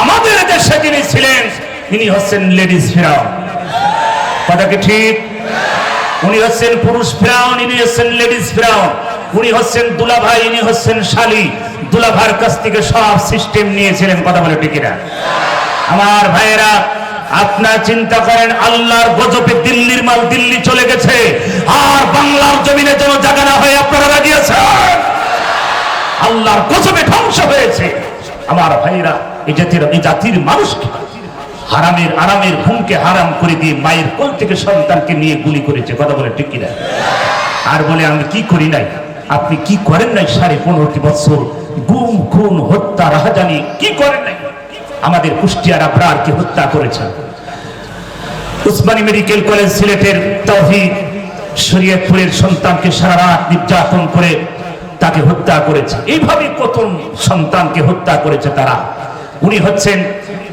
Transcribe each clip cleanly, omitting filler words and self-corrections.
আমাদের দেশে যিনি ছিলেন তিনি হচ্ছেন লেডিস ফেরাউন। কথা কি ঠিক? উনি হচ্ছেন পুরুষ ফেরাউন, ইনি হচ্ছেন লেডিস ফেরাউন। উনি হচ্ছেন দুলাভাই, ইনি হচ্ছেন শালী। দুলাভাইয়ের কাছ থেকে সব সিস্টেম নিয়েছিলেন। কথা বলে ঠিক না? আমার ভাইয়েরা, আপনারা চিন্তা করেন, আল্লাহর গজবে দিল্লির মাল দিল্লি চলে গেছে, আর বাংলার জমিনে যেন জায়গা না হয়ে আপনারা রাজি আছেন? আল্লাহর গজবে ধ্বংস হয়েছে। আমার ভাইয়েরা, এই জাতির মানুষকে আরামের ঘুমকে হারাম করে দিয়ে মায়ের কোল থেকে সন্তানকে নিয়ে গুলি করেছে। কথা বলে ঠিক কিনা? আর বলে আমি কি করি নাই। আপনি কি করেন নাই? 15.5 বছর গুম খুন হত্যা রাহাজানি কি করেন নাই? আমাদের কুষ্টিয়ার আবরারকে হত্যা করেছেন। উসমানী মেডিকেল কলেজ সিলেটের তাওহীদ শরীয়তপুরের সন্তানকে সারা রাত নির্যাতন করে তাকে হত্যা করেছে। এইভাবে কত সন্তানকে হত্যা করেছে তারা। উনি হচ্ছেন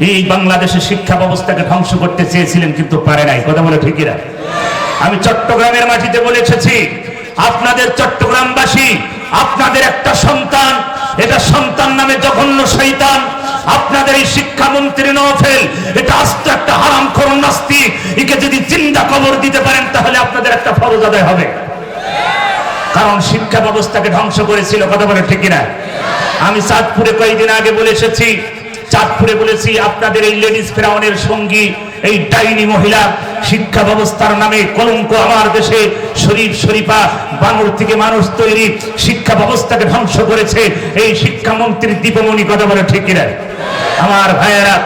এই বাংলাদেশের শিক্ষা ব্যবস্থাকে ধ্বংস করতে চেয়েছিলেন, কিন্তু পারে নাই। কথা বলে ঠিক না? আমি চট্টগ্রামের মাটিতে বলে এসেছি, আপনাদের চট্টগ্রামবাসী, আপনাদের একটা সন্তান, এটা সন্তান নামে জঘন্য শয়তান। আপনাদের এই শিক্ষামন্ত্রী নওফেল, এটা আস্ত একটা হারামখোর নাস্তিক। একে যদি জিন্দা কবর দিতে পারেন তাহলে আপনাদের একটা ফরজ আদায় হবে, কারণ শিক্ষা ব্যবস্থাকে ধ্বংস করেছিল। কথা বলে ঠিক না? আমি চাঁদপুরে কয়েকদিন আগে বলে এসেছি, চাঁদপুরে বলেছি আপনাদের এই লেডিস ফেরাউনের সঙ্গী এই ডাইনি মহিলা শিক্ষা ব্যবস্থার নামে কলঙ্ক আমার দেশে শরীফ শরীফা বানর থেকে মানুষ তৈরি শিক্ষা ব্যবস্থাকে ধ্বংস করেছে এই শিক্ষামন্ত্রী দীপমণি। কথা বলে ঠিক কিনা? আমার ভাইয়েরা,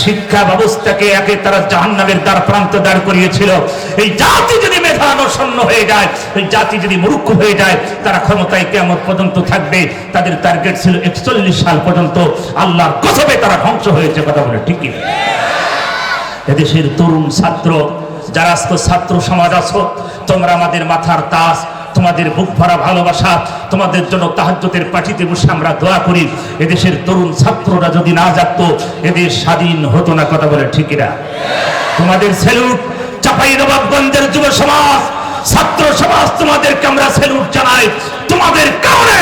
শিক্ষা ব্যবস্থাকে একে তারা জাহান্নামের দ্বার প্রান্ত দাঁড় করিয়েছিল। এই জাতি যদি মেধাশূন্য হয়ে যায়, এই জাতি যদি মূর্খ হয়ে যায়, তারা ক্ষমতায় কিয়ামত পর্যন্ত থাকবে। তাদের টার্গেট ছিল 41 সাল পর্যন্ত। আল্লাহর গজবে তারা ধ্বংস হয়েছে। কথা বলে ঠিক কিনা? এদেশের তরুণ ছাত্র যারা আজকে ছাত্র সমাজ আছো, তোমরা আমাদের মাথার তাজ, তোমাদের বুক ভরা ভালোবাসা, তোমাদের জন্য তাহাজ্জুদের পার্টিতে বসে আমরা দোয়া করি। এদেশের তরুণ ছাত্ররা যদি না জাগতো, এদেশ স্বাধীন হতো না। কথা বলে ঠিক না? তোমাদের স্যালুট। চাঁপাইনবাবগঞ্জের যুব সমাজ, ছাত্র সমাজ, তোমাদেরকে আমরা স্যালুট জানাই। তোমাদের কারণে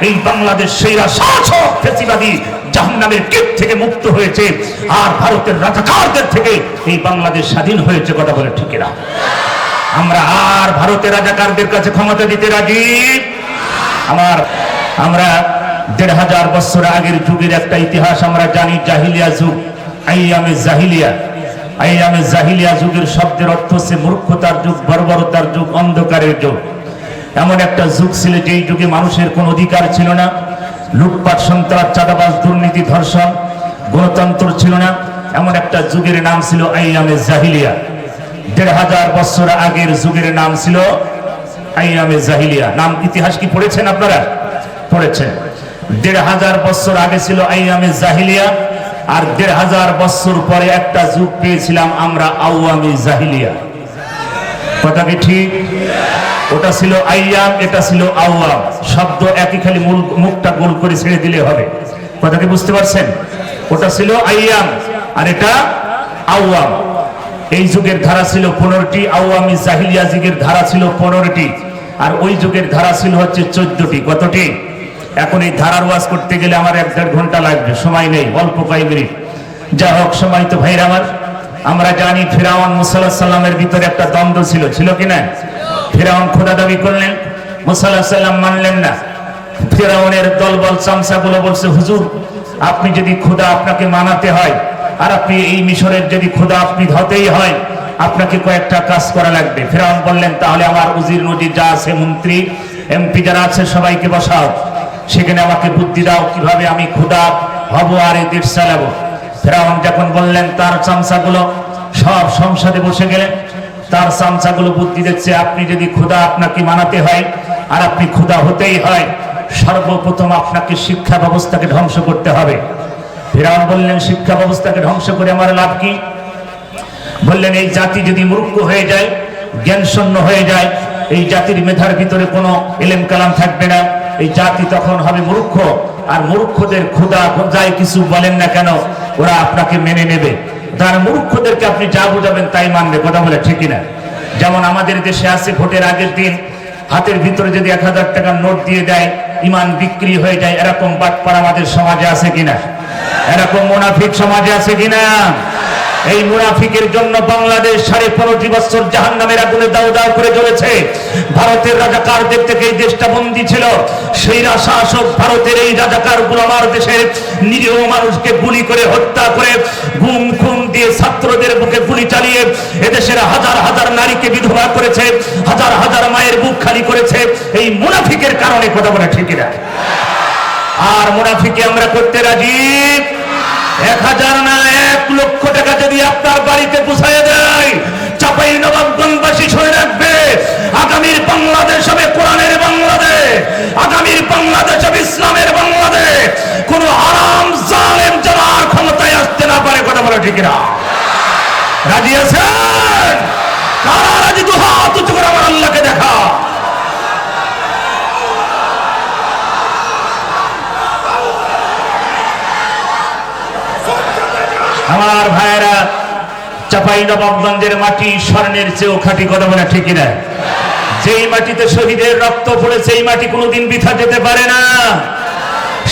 এই বাংলাদেশ সেরা শাসক ফ্যাসিবাদী জাহান্নামের কীট থেকে মুক্ত হয়েছে, আর ভারতের রাজাকারদের থেকে এই বাংলাদেশ স্বাধীন হয়েছে। কথা বলে ঠিক না? আমরা আর ভারতের রাজাকারদের কাছে ক্ষমতা দিতে রাজি? আমরা 1500 বছর আগের যুগের একটা ইতিহাস আমরা জানি, জাহিলিয়া যুগ, আইয়ামে জাহিলিয়া। আইয়ামে জাহিলিয়া যুগের শব্দের অর্থ হচ্ছে মূর্খতার যুগ, বর্বরতার যুগ, অন্ধকারের যুগ। এমন একটা যুগ ছিল যেই যুগে মানুষের কোন অধিকার ছিল না। লুটপাট, সন্ত্রাস, চাঁদাবাজ, দুর্নীতি, ধর্ষণ, গণতন্ত্র ছিল না। এমন একটা যুগের নাম ছিল আইয়ামে জাহিলিয়া। 1500 বছর আগের যুগের নাম ছিল আইয়ামে জাহিলিয়া। নাম ইতিহাস কি পড়েছেন আপনারা? পড়েছেন। 1500 বছর আগে ছিল আইয়ামে জাহিলিয়া, আর 1500 বছর পরে একটা যুগ পেয়েছিলাম আমরা আওয়ামে জাহিলিয়া। কথা কি ঠিক? ওটা ছিল আইয়াম, এটা ছিল আওয়াম। শব্দ একই, খালি মুখটা গোল করে ছেড়ে দিলে হবে। কথা কি বুঝতে পারছেন? ওটা ছিল আইয়াম আর এটা আওয়াম। এই যুগের ধারা ছিল 15টি, আওয়ামী জাহিলিয়া যুগের ধারা ছিল 15টি, আর ওই যুগের ধারা ছিল হচ্ছে 14টি। কতটি? এখন এই ধারার ওয়াজ করতে গেলে আমার 1-1.5 ঘন্টা লাগবে, সময় নেই, অল্প কয়েক মিনিট। যা হোক, সময় তো ভাইরা আমার, আমরা জানি ফিরআউন মুসা আলাইহিস সালামের ভিতরে একটা দ্বন্দ্ব ছিল কিনা? ফিরআউন খোদা দাবি করলেন, মুসা আলাইহিস সালাম মানলেন না। ফিরআউনের দলবল চামচাগুলো বলছে, হুজুর আপনি যদি খোদা আপনাকে মানাতে হয়, আর আপনি এই মিশরের যদি খোদা আপনি হতেই হয়, আপনাকে কয়েকটা কাজ করা লাগবে। ফিরআউন বললেন, তাহলে আমার উজির নজির যা আছে, মন্ত্রী এমপি যারা আছে সবাইকে বসাও, সেখানে আমাকে বুদ্ধি দাও কিভাবে আমি খোদা হব আর এই দেশ চালাবো। ফিরআউন যখন বললেন, তার চামচাগুলো সব সংসদে বসে গেলেন। তার চামচাগুলো বুদ্ধি দিচ্ছে, আপনি যদি খোদা আপনাকে মানাতে হয় আর আপনি খোদা হতেই হয়, সর্বপ্রথম আপনাকে শিক্ষা ব্যবস্থাকে ধ্বংস করতে হবে। ফিরআউন বললেন, শিক্ষা ব্যবস্থাকে ধ্বংস করে আমার লাভ কি? বললেন, এই জাতি যদি মূর্খ হয়ে যায়, জ্ঞান শূন্য হয়ে যায়, এই জাতির মেধার ভিতরে কোনো ইলম কালাম থাকবে না, এই জাতি তখন হবে মূর্খ। আর মূর্খদের খোদা যাই কিছু বলেন না কেন, ওরা আপনাকে মেনে নেবে। তার মূর্খদেরকে আপনি যা বোঝাবেন তাই মানবে। কথা বলে ঠিক না? যেমন আমাদের দেশে আছে, ভোটের আগের দিন হাতের ভিতরে যদি 1000 টাকার নোট দিয়ে দেয়, ইমান বিক্রি হয়ে যায়, এরকম বাটপার আমাদের সমাজে আছে কিনা? এরকম মুনাফিক সমাজে আছে কিনা? এই মুনাফিকের জন্য বাংলাদেশ 15.5 বছর জাহান্নামের আগুনে দাউ দাউ করে জ্বলেছে। ভারতের রাজাকারদের থেকে এই দেশটা বন্দী ছিল। সেই শাসক ভারতের এই রাজাকার গোলামার দেশের নিরীহ মানুষকে গুলি করে হত্যা করে গুম খুন দিয়ে ছাত্রদের বুকে গুলি চালিয়ে এদেশের হাজার হাজার নারীকে বিধবা করেছে, হাজার হাজার মায়ের বুক খালি করেছে এই মুনাফিকের কারণে। কথা বলে ঠিক না? আর মুনাফিকে আমরা করতে রাজি। 1000 না 1 লক্ষ টাকা যদি আপনার বাড়িতে পৌঁছায় দেয়, চাঁপাইনবাবগঞ্জবাসী শুনে রাখবে, আগামীর বাংলাদেশ হবে কোরআনের বাংলাদেশ, আগামীর বাংলাদেশ হবে ইসলামের বাংলাদেশ। কোন হারাম জালেম যেন আর ক্ষমতায় আসতে না পারে। কথা বলে ঠিক না? রাজি আছেন? কারা রাজি? দুহাত উঁচু করে আমার আল্লাহকে দেখা। আমার ভাইয়েরা, চাঁপাইনবাবগঞ্জের মাটি স্বর্ণের চেয়েও খাঁটি। কথা বলে ঠিক না? যেই মাটিতে শহীদের রক্ত পড়েছে এই মাটি কোনোদিন বৃথা যেতে পারে না।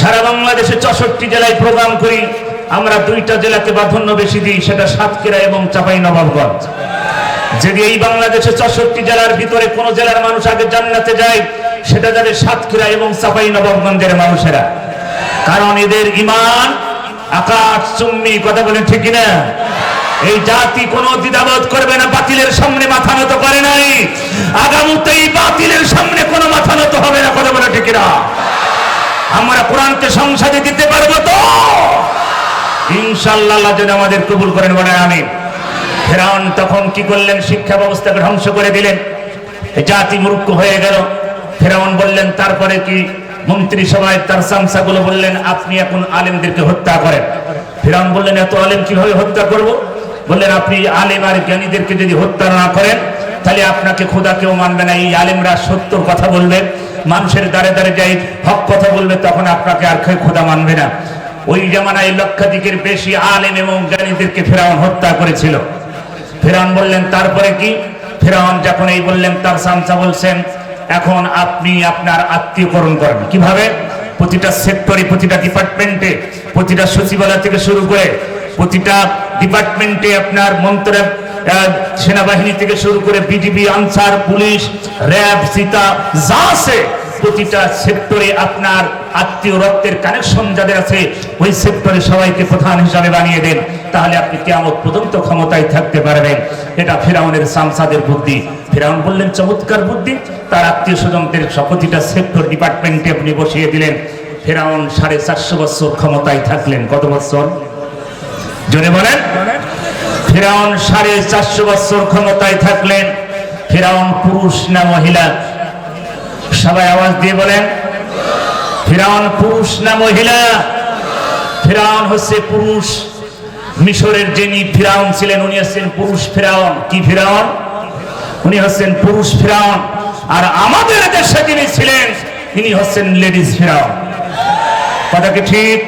সারা বাংলাদেশে 64 জেলায় প্রোগ্রাম করি। আমরা 2টা জেলাকে প্রাধান্য বেশি দিই, সেটা সাতক্ষীরা এবং চাঁপাইনবাবগঞ্জ। যদি এই বাংলাদেশে 64 জেলার ভিতরে কোন জেলার মানুষ আগে জান্নাতে যায়, সেটা যাবে সাতক্ষীরা এবং চাঁপাইনবাবগঞ্জের মানুষেরা। কারণ এদের ঈমান আকাশ চুম্বি। কথা বলেন ঠিক না? এই জাতি কোনো দ্বিধাবোধ করবে না, বাতিলের সামনে মাথা নত করে নাই, আগামীতেই বাতিলের সামনে কোনো মাথা নত হবে না। কথা বলে ঠিক না? আমরা কোরআনকে সংসদে দিতে পারবো তো ইনশাআল্লাহ। আল্লাহ যেন আমাদের কবুল করেন, বলেন আমিন। ফেরাউন তখন কি করলেন? শিক্ষা ব্যবস্থাকে ধ্বংস করে দিলেন। জাতি মূর্খ হয়ে গেল। ফেরাউন বললেন, তারপরে কি? মন্ত্রিসভায় তার সামসাগুলো বললেন, আপনি এখন আলেমদেরকে হত্যা করেন। ফেরাউন বললেন, এত আলেম কিভাবে হত্যা করব? বললেন, আপনি আলেম আর জ্ঞানীদেরকে যদি হত্যা না করেন তাহলে আপনাকে খোদা কেউ মানবে না। এই আলেমরা সত্য কথা বলবে, মানুষের দ্বারে দ্বারে যাই হক কথা বলবে, তখন আপনাকে আর খোদা মানবে না। ওই জামানায় লক্ষাধিকের বেশি আলেম এবং জ্ঞানীদেরকে ফেরাউন হত্যা করেছিল। ফেরাউন বললেন, তারপরে কি? ফেরাউন যখন এই বললেন, তার সামসা বলছেন, এখন আপনি আপনার আত্মীয়করণ করেন। কিভাবে? প্রতিটা সেক্টরে, প্রতিটা ডিপার্টমেন্টে, প্রতিটা সচিবালয় থেকে শুরু করে প্রতিটা ডিপার্টমেন্টে আপনার সেনাবাহিনী থেকে শুরু করে BGB, answer, police, RAB, Sita যা আছে, প্রতিটা সেক্টরে আপনার আত্মীয় রক্তের কানেকশন যাদের আছে ওই সেক্টরে সবাইকে প্রধান হিসাবে বানিয়ে দেন, তাহলে আপনি কিয়ামত পর্যন্ত ক্ষমতায় থাকতে পারবেন। এটা ফেরাউনের সামসাদের বুদ্ধি। ফেরাউন বললেন, চমৎকার বুদ্ধি। তার আত্মীয় স্বজনদের প্রতিটা সেক্টর ডিপার্টমেন্টে আপনি বসিয়ে দিলেন। ফেরাউন 450 বছর ক্ষমতায় থাকলেন। কত বছর? জোরে বলেন। ফেরাউন 450 বছর ক্ষমতায় থাকলেন। ফেরাউন পুরুষ না মহিলা? সবাই আওয়াজ দিয়ে বলেন, ফেরাউন পুরুষ না মহিলা? ফেরাউন হচ্ছে পুরুষ। মিশরের যিনি ফেরাউন ছিলেন উনি হচ্ছেন পুরুষ ফেরাউন। কি ফেরাউন? উনি হচ্ছেন পুরুষ ফেরাউন। আর আমাদের দেশে যিনি ছিলেন তিনি হচ্ছেন লেডিস ফেরাউন। কথা কি ঠিক?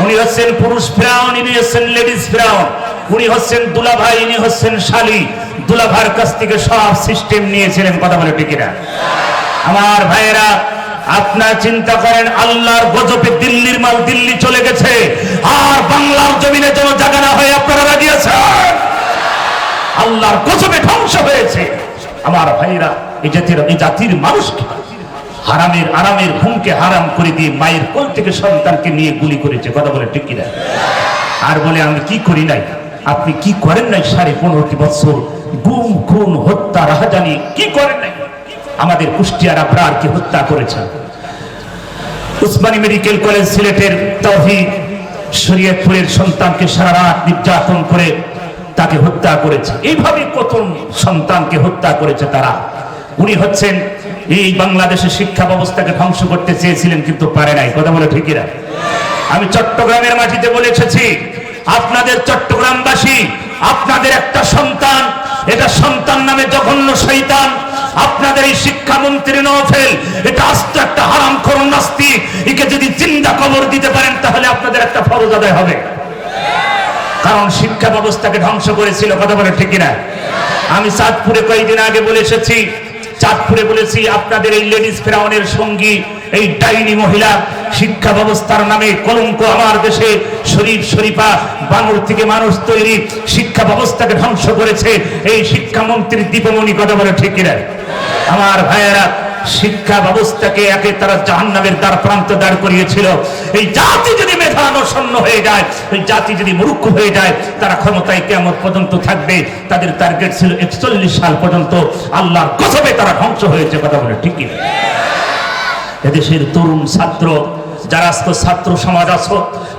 উনি হচ্ছেন পুরুষ ফেরাউন, ইনি হচ্ছেন লেডিস ফেরাউন। উনি হচ্ছেন দুলাভাই, ইনি হচ্ছেন শালী। দুলাভাইয়ের কাছ থেকে সব সিস্টেম নিয়েছিলেন। কথা বলে ঠিক না? আমার ভাইয়েরা, আপনারা চিন্তা করেন, আল্লাহর গজবে দিল্লির মাল দিল্লি চলে গেছে, আর বাংলার জমিনে যেন জায়গা না হয়ে আপনারা রাজি আছেন? আল্লাহর গজবে ধ্বংস হয়েছে। আমার ভাইয়েরা, এই জাতির মানুষকে আরামের ঘুমকে হারাম করে দিয়ে মায়ের কোল থেকে সন্তানকে নিয়ে গুলি করেছে। কথা বলে ঠিক কিনা? আর বলে, আমি কি করি নাই? আপনি কি করেন নাই? 15.5 বছর গুম খুন হত্যা রাহাজানি কি করেন নাই? আমাদের কুষ্টিয়ার আবরারকে হত্যা করেছেন। উসমানী মেডিকেল কলেজ সিলেটের তাওহীদ শরীয়তপুরের সন্তানকে সারা রাত নির্যাতন করে তাকে হত্যা করেছে। এইভাবে কত সন্তানকে হত্যা করেছে তারা। উনি হচ্ছেন এই বাংলাদেশের শিক্ষা ব্যবস্থাকে ধ্বংস করতে চেয়েছিলেন, কিন্তু পারে নাই। কথা বলে ঠিকই না? আমি চট্টগ্রামের মাটিতে বলে এসেছি, আপনাদের চট্টগ্রামবাসী, আপনাদের একটা সন্তান, এটা সন্তান নামে জঘন্য শয়তান। আপনাদের এই শিক্ষামন্ত্রী নওফেল, এটা আস্ত একটা হারামখোর নাস্তিক। একে যদি জিন্দা কবর দিতে পারেন তাহলে আপনাদের একটা ফরজ আদায় হবে। কারণ শিক্ষা ব্যবস্থাকে ধ্বংস করেছিল। কথা বলে ঠিক না? আমি চাঁদপুরে কয়েকদিন আগে বলে এসেছি, চাঁদপুরে বলেছি, আপনাদের এই লেডিস ফেরাউনের সঙ্গী এই ডাইনি মহিলা শিক্ষা ব্যবস্থার নামে কলঙ্ক আমার দেশে শরীফ শরীফা বানর থেকে মানুষ তৈরি শিক্ষা ব্যবস্থাকে ধ্বংস করেছে এই শিক্ষামন্ত্রী দীপমণি, কথা বলে ঠিক কিনা? আমার ভাইয়েরা, শিক্ষা ব্যবস্থাকে একে তারা জাহান্নামের দ্বার প্রান্তে দাঁড় করিয়েছিল। এই জাতি যদি মেধানশূন্য হয়ে যায়, এই জাতি যদি মূর্খ হয়ে যায়, তারা ক্ষমতায় কিয়ামত পর্যন্ত থাকবে। তাদের টার্গেট ছিল 41 সাল পর্যন্ত। আল্লাহর কসমে তারা ধ্বংস হয়েছে, কথা বলে ঠিক কি? এদেশের তরুণ ছাত্র যারা আজকে ছাত্র সমাজ আছো,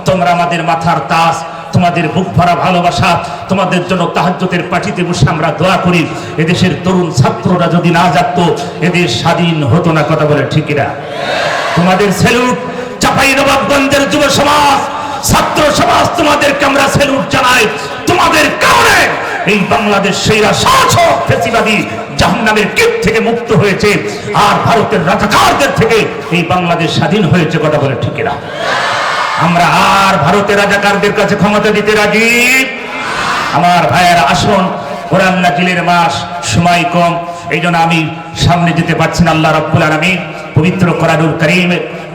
তোমরা আমাদের মাথার তাজ, তোমাদের বুক ভরা ভালোবাসা, তোমাদের জন্য তাহাজ্জুদের পার্টিতে বসে আমরা দোয়া করি। এদেশের তরুণ ছাত্ররা যদি না জাগতো, এদেশ স্বাধীন হতো না, কথা বলে ঠিক না? তোমাদের স্যালুট। চাঁপাইনবাবগঞ্জের যুব সমাজ, ছাত্র সমাজ, তোমাদেরকে আমরা স্যালুট জানাই। তোমাদের কারণে এই বাংলাদেশ সেইরা শাসক ফ্যাসিবাদী জাহান্নামের কিট থেকে মুক্ত হয়েছে, আর ভারতের রাজাকারদের থেকে এই বাংলাদেশ স্বাধীন হয়েছে, কথা বলে ঠিক না? আমরা আর ভারতের রাজাকারদের কাছে ক্ষমতা দিতে রাজি। আমার ভাইয়েরা, আসুন, কোরআন নাজিলের মাস, সময় কম, এই জন্য আমি সামনে যেতে পারছি না। আল্লাহ রাব্বুল আলামিন পবিত্র কোরআনুল কারীম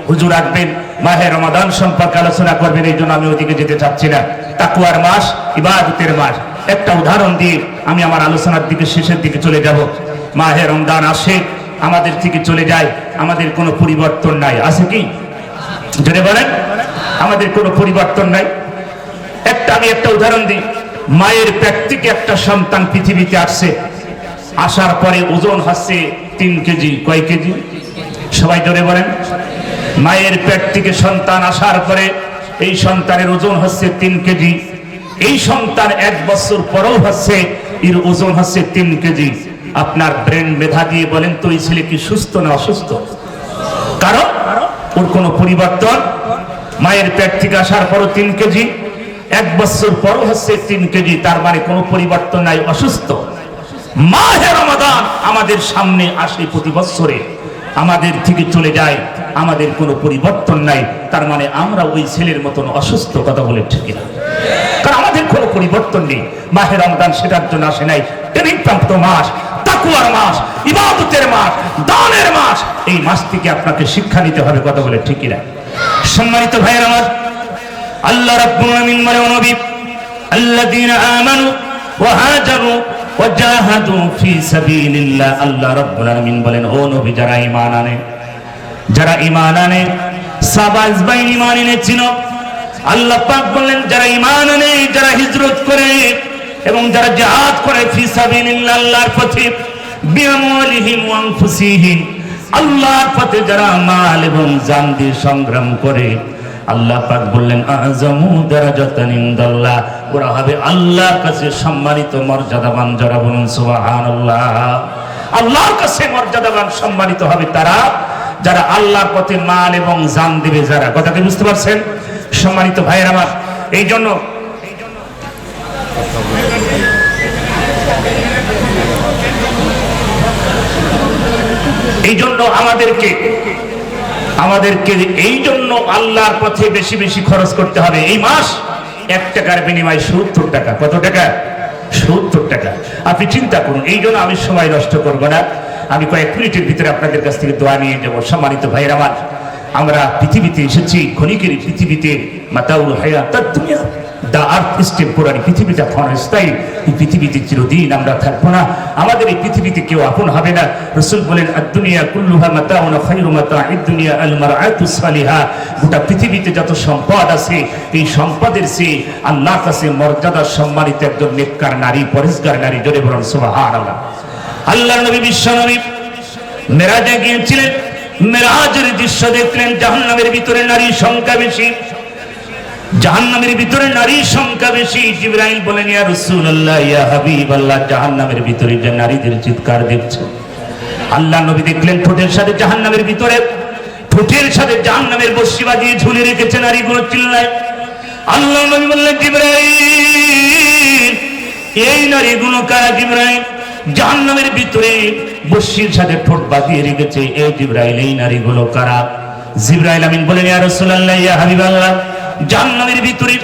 হুজুর রাখবেন, মাহে রমাদান সম্পর্কে আলোচনা করবেন, এই জন্য আমি ওদিকে যেতে চাচ্ছি না। তাকওয়ার মাস, ইবাদতের মাস। একটা উদাহরণ দিয়ে আমি আমার আলোচনার দিকে শেষের দিকে চলে যাব। মাহে রমজান আসে, আমাদের থেকে চলে যায়, আমাদের কোনো পরিবর্তন নাই। আছে কি? জোরে বলেন। আমাদের কোনো পরিবর্তন নাই। আমি একটা উদাহরণ দিই। মায়ের পেট থেকে একটা সন্তান পৃথিবীতে আসছে, আসার পরে ওজন হচ্ছে 3 কেজি। কয় কেজি? সবাই জোরে বলেন। মায়ের পেট থেকে সন্তান আসার পরে এই সন্তানের ওজন হচ্ছে 3 কেজি। এই সন্তান 1 বছর পরেও হচ্ছে, এর ওজন হচ্ছে 3 কেজি। আপনার ব্রেন মেধা দিয়ে বলেন তো, এই ছেলে কি সুস্থ না অসুস্থ? কারণ ওর কোনো পরিবর্তন। মায়ের পেট থেকে আসার পরও 3 কেজি, 1 বছর পরও হচ্ছে 3 কেজি, তার মানে কোনো পরিবর্তন নাই, অসুস্থ। মাহে রমাদান আমাদের সামনে আসে প্রতি বছরে, আমাদের থেকে চলে যায়, আমাদের কোনো পরিবর্তন নাই, তার মানে আমরা ওই ছেলের মতন অসুস্থ, কথা বলে ঠিক না? কারণ আমাদের কোনো পরিবর্তন নেই। মাহে রমাদান সেটার জন্য আসে নাই। ট্রেনিং প্রাপ্ত মাস, তাকওয়ার মাস, ইবাদতের মাস, দানের মাস। এই মাস থেকে আপনাকে শিক্ষা নিতে হবে, কথা বলে ঠিক না? সম্মানিত ভাইয়ের আমার, আল্লাহ রাব্বুল আলামিন বলে, নবী আল্লাযীনা আমানু ওয়া হাজারু ওয়া জাহাদু ফি সাবিলিল্লাহ। আল্লাহ রাব্বুল আলামিন বলেন, ও নবী, যারা ঈমান আনে, যারা ঈমান আনে, সাবাস বাইন ঈমান এনেছিল। আল্লাহ পাক বলেন, যারা ঈমান আনে, যারা হিজরত করে এবং যারা জিহাদ করে ফি সাবিলিল্লাহ, আল্লাহর পথে, বিআমওয়ালিহিম ওয়া আনফুসিহিম, আল্লাহর পথে যারা মাল এবং জান দিয়ে সংগ্রাম করে, আল্লাহ পাক বললেন, আযমু দারাজাতান ইনদাল্লাহ, ওরা হবে আল্লাহর কাছে সম্মানিত মর্যাদাবান। যারা বলুন সুবহানাল্লাহ। আল্লাহর কাছে মর্যাদাবান সম্মানিত হবে তারা যারা আল্লাহর পথে মাল এবং জান দিবে। যারা, কথাকে বুঝতে পারছেন? সম্মানিত ভাইয়ের আমার, এই জন্য আমাদেরকে এই জন্য আল্লাহর পথে বেশি বেশি খরচ করতে হবে। এই মাস 1 টাকার বিনিময়ে 70 টাকা। কত টাকা? 70 টাকা। আপনি চিন্তা করুন। এই জন্য আমি সময় নষ্ট করবো না, আমি কয়েক মিনিটের ভিতরে আপনাদের কাছ থেকে দোয়া নিয়ে যাবো। সম্মানিত ভাইয়ের আমার, আমরা পৃথিবীতে এসেছি ক্ষণিকের পৃথিবীতে। মাতাউল হায়াতুদ দুনিয়া, দা আর্থ ইজ টেম্পোরারি। পৃথিবীটা ক্ষণস্থায়ী। এই পৃথিবীতে চিরদিন আমরা থাকবো না। আমাদের এই পৃথিবীতে কেউ আপন হবে না। রাসূল বলেন, আদ-দুনিয়া কুল্লুহা মাতাউন খায়রু মাতাইদ দুনিয়া আল মারআতুস সালিহা। গোটা পৃথিবীতে যত সম্পদ আছে, এই সম্পদের চেয়ে আল্লাহর কাছে মর্যাদা সম্মানিত একজন নেককার নারী, পরেশগার নারী। জোরে বলুন সুবহানাল্লাহ। আল্লাহর নবী বিশ্ব নবী মেরাজে গিয়েছিলেন। মেরাজের দৃশ্য দেখলেন, জাহান্নামের ভিতরে নারীর সংখ্যা বেশি, জাহান্নামের ভিতরে নারীর সংখ্যা বেশি। জিবরাইল বলেন, ইয়া রাসূলুল্লাহ, ইয়া হাবিবাল্লাহ, জাহান্নামের ভিতরে যে নারীদের চিৎকার দেখছে। আল্লাহ নবী দেখলেন ঠোঁটের সাথে জাহান্নামের ভিতরে, ঠোঁটের সাথে জাহান্নামের বর্শি বাজিয়ে ঝুলে রেখেছে নারীগুলো, চিল্লায়। আল্লাহ নবী বললেন, জিবরাইল, এই নারীগুলো কারা? জিবরাইল, জাহান্নামের ভিতরে বর্শির সাথে ঠোঁট বাজিয়ে রেখেছে, এই জিবরাইল, এই নারীগুলো কারা? জিবরাইল আমিন বলেন, ইয়া রাসূলুল্লাহ, ইয়া হাবিবাল্লাহ, জাহান্নামের ভিতরে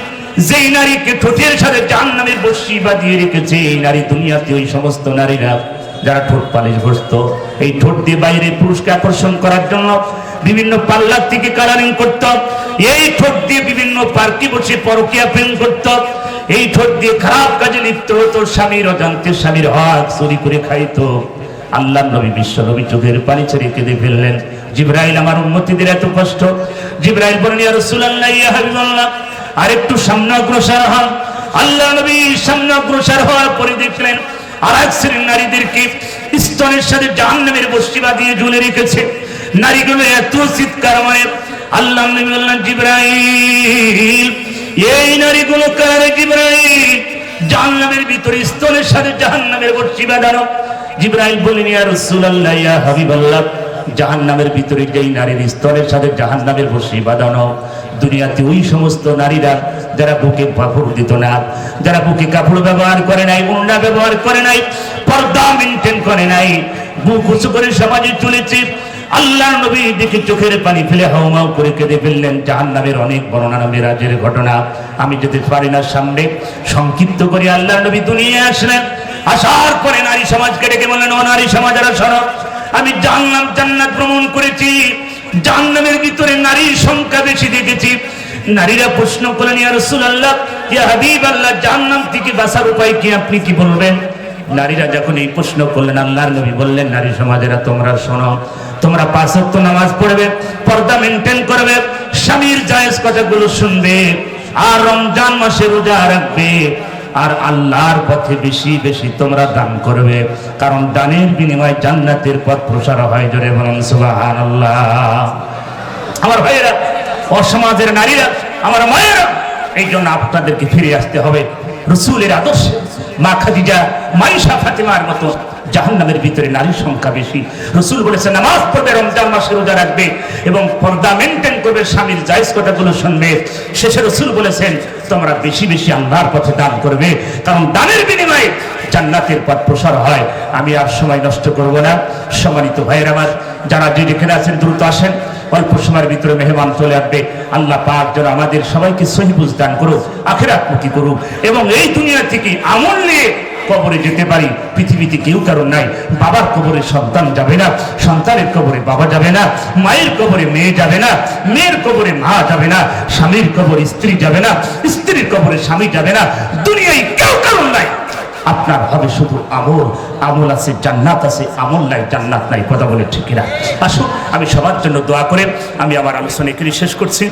যেই নারীকে ঠোঁটের সাথে জাহান্নামের বর্শি বাঁধিয়ে রেখেছে, এই নারী দুনিয়াতে ওই সমস্ত নারীরা যারা ঠোঁট পালিশ ঘষত, এই ঠোঁট দিয়ে বাইরে পুরুষকে আকর্ষণ করার জন্য বিভিন্ন পার্লার থেকে কালারিং করত, এই ঠোঁট দিয়ে বিভিন্ন পার্কে বসে পরকীয়া প্রেম করত, এই ঠোঁট দিয়ে খারাপ কাজে লিপ্ত হতো, স্বামীর অজান্তে স্বামীর হক চুরি করে খাইতো। আল্লাহ নবী বিশ্ব নবী চোখের পানি ছেড়ে কেঁদে ফেললেন, জিবরাইল আমার উম্মতীদের এত কষ্ট। জিবরাইল বলেন, ইয়া রাসূলুল্লাহ, ইয়া হাবিবাল্লাহ, আর একটু সামনে অগ্রসর হন। আল্লাহ নবী সামনে অগ্রসর হওয়ার পরে দেখলেন আর এক শ্রেণীর নারীদেরকে স্তনের সাথে জাহান্নামের বস্তি বাঁধিয়ে ঝুলে রেখেছে। নারীগুলো এত চিৎকার মারে, আল্লাহ নবী বললেন, জিবরাইল, এই নারীগুলো কারে? জিবরাইল, জাহান্নামের ভিতরে স্তনের সাথে জাহান্নামের বস্তি বাঁধানো। জিবরাইল বলেন, ইয়া রাসূলুল্লাহ, ইয়া হাবিবাল্লাহ, জাহান্নামের ভিতরে যেই নারীর স্তনের সাথে জাহান্নামের বস্তি বাঁধানো, দুনিয়াতে ওই সমস্ত নারীরা যারা বুকে কাপড় দিত না, যারা বুকে কাপড় ব্যবহার করে নাই, ওড়না ব্যবহার করে নাই, পর্দা মেনটেন করে নাই, বুক উঁচু করে সমাজে চলেছে। আল্লাহ নবী দেখে চোখের পানি ফেলে হাউমাউ করে কেঁদে ফেললেন। জাহান্নামের অনেক বর্ণনা মেরাজের ঘটনা আমি যেতে পারি না সামনে, সংক্ষিপ্ত করে আল্লাহ নবী দুনিয়ায় আসলেন। আসার পরে নারী সমাজকে ডেকে বললেন, ও নারী সমাজেরা শোনো, আমি জান্নাত ভ্রমণ করেছি, জাহান্নামের ভিতরে নারীর সংখ্যা বেশি দেখেছি। নারীরা প্রশ্ন করলেন, ইয়া রাসূলুল্লাহ, ইয়া হাবিবাল্লাহ, জাহান্নাম থেকে বাঁচার উপায় কি, আপনি কি বলবেন? নারীরা যখন এই প্রশ্ন করলেন, আল্লাহর নবী বললেন, নারী সমাজেরা তোমরা শোনো, তোমরা 5 ওয়াক্ত নামাজ পড়বে, পর্দা মেনটেন করবে, স্বামীর জায়েজ কথাগুলো শুনবে, আর রমজান মাসে রোজা রাখবে, আর আল্লাহর পথে বেশি বেশি তোমরা দান করবে, কারণ দানের বিনিময়ে জান্নাতের পথ প্রসার হয়। জোরে বলুন সুবহানাল্লাহ। আমার ভাইয়েরা, অসমাজের নারীরা, আমার মায়েরা, এই জন্য আপনাদেরকে ফিরে আসতে হবে রাসূলের আদর্শে। মা খাদিজা, মাইশা, ফাতিমার মতো জাহান্নামের ভিতরে নারীর সংখ্যা বেশি। রাসূল বলেছেন, নামাজ পড়বে, রমজান মাসে রোজা রাখবে এবং পর্দা মেনটেন করবে, স্বামীর জায়েজ কথাগুলো শুনবে। শেষে রাসূল বলেছেন, তোমরা বেশি বেশি আল্লাহর পথে দান করবে, কারণ দানের বিনিময়ে জান্নাতের পথ প্রসার হয়। আমি আর সময় নষ্ট করব না। সম্মানিত ভাইয়েরা আমার, যারা যেখানে আছেন দ্রুত আসেন, অল্প সময়ের ভিতরে মেহমান চলে আসবে। আল্লাহ পাক যেন আমাদের সবাইকে সহি বুঝ দান করুক, আখিরাতমুখী করুক, এবং এই দুনিয়া থেকে আমল নিয়ে কবরে যেতে পারি। পৃথিবীতে কেউ কারণ নাই। বাবার কবরে সন্তান যাবে না, সন্তানের কবরে বাবা যাবে না, মায়ের কবরে মেয়ে যাবে না, মেয়ের কবরে মা যাবে না, স্বামীর কবরে স্ত্রী যাবে না, স্ত্রীর কবরে স্বামী যাবে না। দুনিয়ায় কেউ কারণ নাই। আপনার হবে শুধু আমল। আমল আছে জান্নাত আছে, আমল নাই জান্নাত নাই। কথা বলে ঠিক কিনা? আসুন আমি সবার জন্য দোয়া করে আমি আমার আলোচনা এখানে শেষ করছি।